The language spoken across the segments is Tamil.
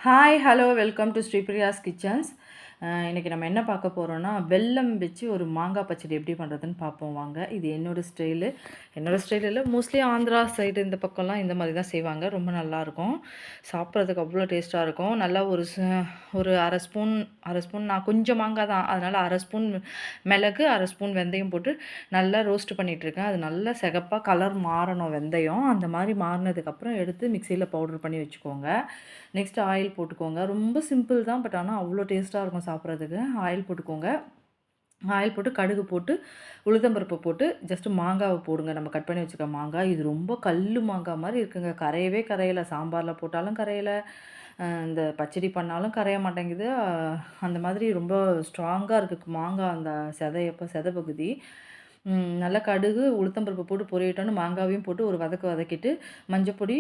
Hi hello welcome to Sripriya's kitchens. இன்றைக்கி நம்ம என்ன பார்க்க போகிறோன்னா, வெல்லம் வச்சு ஒரு மாங்காய் பச்சடி எப்படி பண்ணுறதுன்னு பார்ப்போம் வாங்க. இது என்னோடய ஸ்டைல் இல்லை, மோஸ்ட்லி ஆந்திரா சைடு இந்த பக்கம்லாம் இந்த மாதிரி தான் செய்வாங்க. ரொம்ப நல்லாயிருக்கும், சாப்பிட்றதுக்கு அவ்வளோ டேஸ்ட்டாக இருக்கும். நல்லா ஒரு அரை ஸ்பூன் நான் கொஞ்சம் மாங்காய் தான், அதனால் அரை ஸ்பூன் மிளகு, அரை ஸ்பூன் வெந்தயம் போட்டு நல்லா ரோஸ்ட் பண்ணிகிட்ருக்கேன். அது நல்லா சிகப்பாக கலர் மாறணும் வெந்தயம். அந்த மாதிரி மாறினதுக்கப்புறம் எடுத்து மிக்சியில் பவுடர் பண்ணி வச்சுக்கோங்க. நெக்ஸ்ட் ஆயில் போட்டுக்கோங்க. ரொம்ப சிம்பிள் தான், பட் ஆனால் அவ்வளோ டேஸ்ட்டாக இருக்கும் சாப்பிட்றதுக்கு. ஆயில் போட்டுக்கோங்க. ஆயில் போட்டு கடுகு போட்டு உளுத்தம்பருப்பு போட்டு ஜஸ்ட்டு மாங்காவை போடுங்க. நம்ம கட் பண்ணி வச்சுக்க மாங்காய் இது ரொம்ப கல் மாங்காய் மாதிரி இருக்குங்க. கரையவே கரையலை. சாம்பாரில் போட்டாலும் கரையலை, இந்த பச்சடி பண்ணாலும் கரைய மாட்டேங்குது. அந்த மாதிரி ரொம்ப ஸ்ட்ராங்காக இருக்குது மாங்காய். அந்த செத பகுதி நல்லா கடுகு உளுத்தம்பருப்பு போட்டு பொரியட்டோன்னு மாங்காவையும் போட்டு ஒரு வதக்கிட்டு மஞ்சப்பொடி,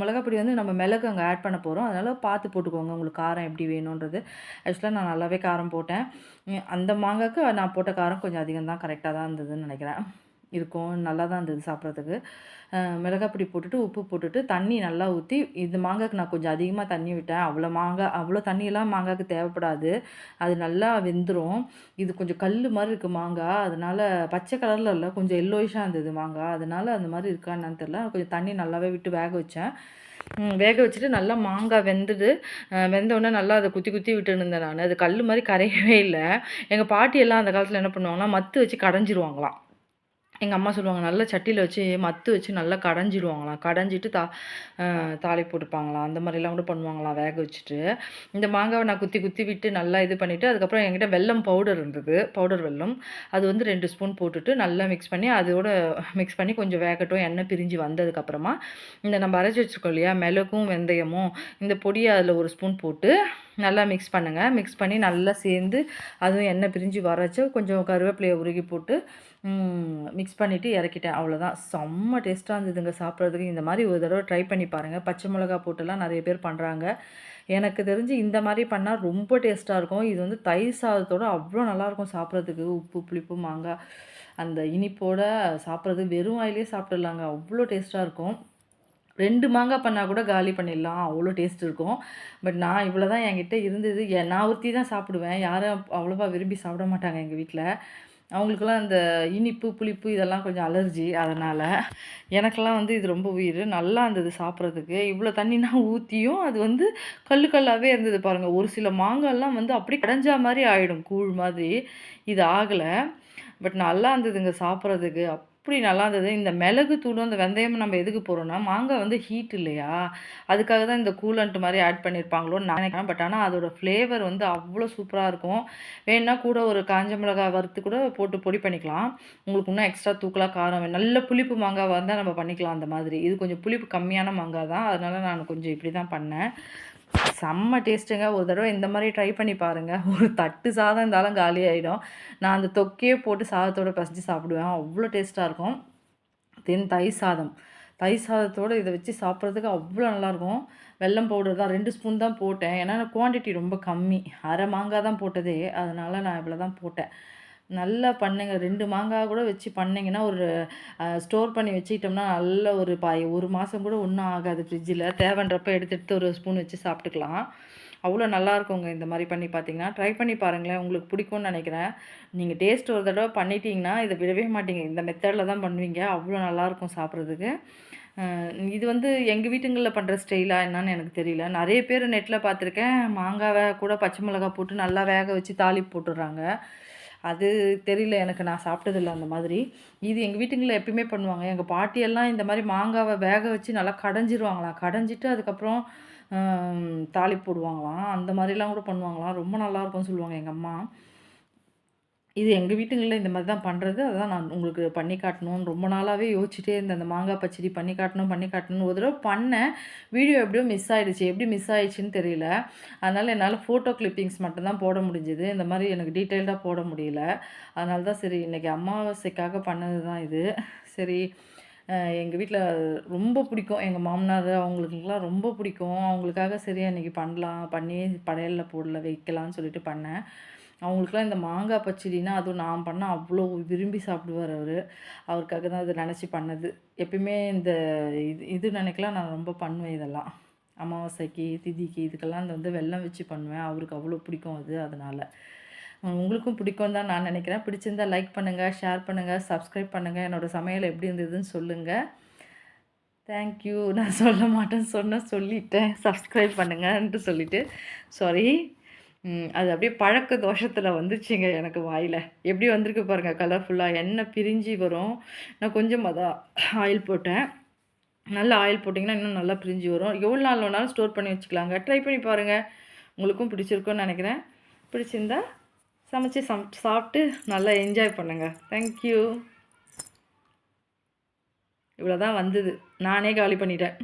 மிளகாப்பொடி வந்து நம்ம மிளகு அங்கே ஆட் பண்ண போகிறோம். அதனால் பார்த்து போட்டுக்கோங்க உங்களுக்கு காரம் எப்படி வேணுன்றது. ஆக்சுவலாக நான் நல்லாவே காரம் போட்டேன். அந்த மாங்காய்க்கு நான் போட்ட காரம் கொஞ்சம் அதிகம் தான், கரெக்டாக தான் இருந்ததுன்னு நினைக்கிறேன். நல்லா தான் இருந்தது சாப்பிட்றதுக்கு. மிளகாப்பொடி போட்டுட்டு உப்பு போட்டுட்டு தண்ணி நல்லா ஊற்றி, இந்த மாங்காய்க்கு நான் கொஞ்சம் அதிகமாக தண்ணி விட்டேன். அவ்வளோ தண்ணியெல்லாம் மாங்காய்க்கு தேவைப்படாது, அது நல்லா வெந்துடும். இது கொஞ்சம் கல் மாதிரி இருக்குது மாங்காய், அதனால் பச்சை கலரில் இல்லை, கொஞ்சம் எல்லோயிஷாக இருந்தது மாங்காய். அதனால் அந்த மாதிரி இருக்கா என்னன்னு தெரில. கொஞ்சம் தண்ணி நல்லாவே விட்டு வேக வச்சேன். வேக வச்சுட்டு நல்லா மாங்காய் வெந்தோடனே நல்லா அதை குத்தி குத்தி விட்டுன்னு இருந்தேன் நான். அது கல் மாதிரி கரையவே இல்லை. எங்கள் பாட்டியெல்லாம் அந்த காலத்தில் என்ன பண்ணுவாங்கன்னா, மத்து வச்சு கடைஞ்சிருவாங்களாம். எங்கள் அம்மா சொல்லுவாங்க, நல்லா சட்டியில் வச்சு மத்து வச்சு நல்லா கடைஞ்சிடுவாங்களாம். கடைஞ்சிட்டு தாளிப்பு போட்டுப்பாங்களாம். அந்த மாதிரிலாம் கூட பண்ணுவாங்களாம் வேக வச்சுட்டு. இந்த மாங்காவை நான் குத்தி குத்தி விட்டு நல்லா இது பண்ணிவிட்டு, அதுக்கப்புறம் என்கிட்ட வெல்லம் பவுடர் இருந்தது, பவுடர் வெல்லம். அது வந்து 2 ஸ்பூன் போட்டுட்டு நல்லா மிக்ஸ் பண்ணி, அதோட மிக்ஸ் பண்ணி கொஞ்சம் வேகட்டும். எண்ணெய் பிரிஞ்சு வந்ததுக்கப்புறமா இந்த நம்ம அரைச்சி வச்சுருக்கோம் இல்லையா, மிளகும் வெந்தயமும், இந்த பொடியை அதில் 1 ஸ்பூன் போட்டு நல்லா மிக்ஸ் பண்ணுங்கள். மிக்ஸ் பண்ணி நல்லா சேர்ந்து அதுவும் எண்ணெய் பிரிஞ்சு வரச்சு கொஞ்சம் கருவேப்பிலையை உருகி போட்டு மிக்ஸ் பண்ணிவிட்டு இறக்கிட்டேன். அவ்வளோதான். செம்ம டேஸ்ட்டாக இருந்ததுங்க சாப்பிட்றதுக்கு. இந்த மாதிரி ஒரு தடவை ட்ரை பண்ணி பாருங்கள். பச்சை மிளகா போட்டுலாம் நிறைய பேர் பண்ணுறாங்க. எனக்கு தெரிஞ்சு இந்த மாதிரி பண்ணால் ரொம்ப டேஸ்ட்டாக இருக்கும். இது வந்து தயிர் சாதத்தோடு அவ்வளோ நல்லாயிருக்கும் சாப்பிட்றதுக்கு. உப்பு புளிப்பு மாங்காய் அந்த இனிப்போடு சாப்பிட்றது வெறும் வாயிலே சாப்பிட்றலாங்க. அவ்வளோ டேஸ்ட்டாக இருக்கும். 2 மாங்காய் பண்ணால் கூட காலி பண்ணிடலாம், அவ்வளோ டேஸ்ட் இருக்கும். பட் நான் இவ்வளோ தான் என்கிட்ட இருந்தது. நான் ஒருத்தி தான் சாப்பிடுவேன், யாரும் அவ்வளோவா விரும்பி சாப்பிட மாட்டாங்க எங்கள் வீட்டில். அவங்களுக்கெல்லாம் இந்த இனிப்பு புளிப்பு இதெல்லாம் கொஞ்சம் அலர்ஜி. அதனால் எனக்கெல்லாம் வந்து இது ரொம்ப உயிர். நல்லா இருந்தது சாப்பிட்றதுக்கு. இவ்வளோ தண்ணினா ஊற்றியும் அது வந்து கல்லாகவே இருந்தது பாருங்கள். ஒரு சில மாங்காய்லாம் வந்து அப்படியே கடைஞ்சா மாதிரி ஆகிடும், கூழ் மாதிரி. இது ஆகலை. பட் நல்லா இருந்ததுங்க சாப்பிட்றதுக்கு. அப்படி நல்லா இருந்தது. இந்த மிளகு தூளும் இந்த வெந்தயமும் நம்ம எதுக்கு போடுறோம்னா, மாங்காய் வந்து ஹீட் இல்லையா, அதுக்காக தான் இந்த கூலண்ட் மாதிரி ஆட் பண்ணியிருப்பாங்களோன்னு நான் நினைக்கிறேன். பட் ஆனால் அதோட ஃப்ளேவர் வந்து அவ்வளோ சூப்பராக இருக்கும். வேணுன்னா கூட ஒரு காஞ்ச மிளகாய் வறுத்து கூட போட்டு பொடி பண்ணிக்கலாம். உங்களுக்கு இன்னும் எக்ஸ்ட்ரா தூக்கலாக காரம் வேணும், நல்ல புளிப்பு மாங்காவாக இருந்தால் நம்ம பண்ணிக்கலாம் அந்த மாதிரி. இது கொஞ்சம் புளிப்பு கம்மியான மாங்காய் தான், அதனால் நான் கொஞ்சம் இப்படி தான் பண்ணேன். செம்ம டேஸ்ட்டுங்க. ஒரு தடவை இந்த மாதிரி ட்ரை பண்ணி பாருங்கள். ஒரு தட்டு சாதம் இருந்தாலும் காலி ஆகிடும். நான் அந்த தொக்கையே போட்டு சாதத்தோடு பிசைஞ்சு சாப்பிடுவேன், அவ்வளோ டேஸ்ட்டாக இருக்கும். தயிர் சாதத்தோடு இதை வச்சு சாப்பிட்றதுக்கு அவ்வளோ நல்லாயிருக்கும். வெல்லம் பவுடர் தான் 2 ஸ்பூன் தான் போட்டேன், ஏன்னா குவான்டிட்டி ரொம்ப கம்மி, அரை மாங்காய் தான் போட்டதே, அதனால் நான் இவ்வளோ தான் போட்டேன். நல்லா பண்ணுங்க. 2 மாங்காய் கூட வச்சு பண்ணிங்கன்னா, ஒரு ஸ்டோர் பண்ணி வச்சுக்கிட்டோம்னா நல்ல ஒரு மாதம் கூட ஒன்றும் ஆகாது. ஃப்ரிட்ஜில் தேவைன்றப்ப எடுத்து ஒரு ஸ்பூன் வச்சு சாப்பிட்டுக்கலாம். அவ்வளோ நல்லாயிருக்குங்க இந்த மாதிரி பண்ணி பார்த்தீங்கன்னா. ட்ரை பண்ணி பாருங்களேன், உங்களுக்கு பிடிக்கும்னு நினைக்கிறேன். நீங்கள் டேஸ்ட் ஒரு தடவை பண்ணிட்டீங்கன்னா இதை விடவே மாட்டீங்க. இந்த மெத்தடில் தான் பண்ணுவீங்க, அவ்வளோ நல்லாயிருக்கும் சாப்பிட்றதுக்கு. இது வந்து எங்கள் வீட்டுங்களில் பண்ணுற ஸ்டைலாக என்னான்னு எனக்கு தெரியல. நிறைய பேர் நெட்டில் பார்த்துருக்கேன், மாங்காவை கூட பச்சை மிளகாய் போட்டு நல்லா வேக வச்சு தாளிப்பு போட்டுடுறாங்க. அது தெரியல எனக்கு, நான் சாப்பிட்டதில்ல அந்த மாதிரி. இது எங்கள் வீட்டுங்களில் எப்பயுமே பண்ணுவாங்க. எங்கள் பாட்டியெல்லாம் இந்த மாதிரி மாங்காவை வேக வச்சு நல்லா கடைஞ்சிருவாங்களாம். கடைஞ்சிட்டு அதுக்கப்புறம் தாளிப்பு போடுவாங்களாம். அந்த மாதிரிலாம் கூட பண்ணுவாங்களாம். ரொம்ப நல்லாயிருக்கும்னு சொல்லுவாங்க எங்கள் அம்மா. இது எங்கள் வீட்டுங்களில் இந்த மாதிரி தான் பண்ணுறது. அதான் நான் உங்களுக்கு பண்ணி காட்டணும்னு ரொம்ப நாளாகவே யோசிச்சுட்டே இருந்தேன். அந்த மாங்காய் பச்சடி பண்ணி காட்டணும்னு ஒரு தடவை பண்ணேன். வீடியோ எப்படியோ மிஸ் ஆகிடுச்சு. எப்படி மிஸ் ஆகிடுச்சின்னு தெரியல. அதனால் என்னால் ஃபோட்டோ கிளிப்பிங்ஸ் மட்டும்தான் போட முடிஞ்சுது. இந்த மாதிரி எனக்கு டீட்டெயில்டாக போட முடியல. அதனால தான் சரி, இன்றைக்கி அமாவாசைக்காக பண்ணது தான் இது. சரி, எங்கள் வீட்டில் ரொம்ப பிடிக்கும், எங்கள் மாமனார் அவங்களுக்குலாம் ரொம்ப பிடிக்கும். அவங்களுக்காக சரி அன்றைக்கி பண்ணி படையலில் வைக்கலான்னு சொல்லிட்டு பண்ணேன். அவங்களுக்குலாம் இந்த மாங்காய் பச்சடினா அதுவும் நான் பண்ணால் அவ்வளோ விரும்பி சாப்பிடுவார் அவர். அவருக்காக தான் அதை நினச்சி பண்ணது. எப்பயுமே இந்த இது நினைக்கலாம் நான் ரொம்ப பண்ணுவேன் இதெல்லாம். அமாவாசைக்கு, திதிக்கு இதுக்கெல்லாம் வந்து வெல்லம் வச்சு பண்ணுவேன். அவருக்கு அவ்வளோ பிடிக்கும் அது. அதனால் உங்களுக்கும் பிடிக்கும் தான் நான் நினைக்கிறேன். பிடிச்சிருந்தா லைக் பண்ணுங்கள், ஷேர் பண்ணுங்கள், சப்ஸ்கிரைப் பண்ணுங்கள். என்னோடய சமையல் எப்படி இருந்ததுன்னு சொல்லுங்கள். தேங்க்யூ. நான் சொல்ல மாட்டேன்னு சொல்லிட்டேன். சப்ஸ்கிரைப் பண்ணுங்கன்ட்டு சொல்லிவிட்டு சாரி. அது அப்படியே பழக்க தோஷத்தில் வந்துச்சுங்க எனக்கு வாயில். எப்படி வந்திருக்கு பாருங்கள், கலர்ஃபுல்லாக எண்ணெய் பிரிஞ்சு வரும். நான் கொஞ்சமாக தான் ஆயில் போட்டேன். நல்லா ஆயில் போட்டிங்கன்னா இன்னும் நல்லா பிரிஞ்சு வரும். எவ்வளோ நாள் வேணாலும் ஸ்டோர் பண்ணி வச்சுக்கலாங்க. ட்ரை பண்ணி பாருங்கள். உங்களுக்கும் பிடிச்சிருக்குன்னு நினைக்கிறேன். பிடிச்சிருந்தா சமைச்சு சாப்பிட்டு நல்லா என்ஜாய் பண்ணுங்கள். தேங்க்யூ. இவ்வளோ தான் வந்தது. நானே காலி பண்ணிட்டேன்.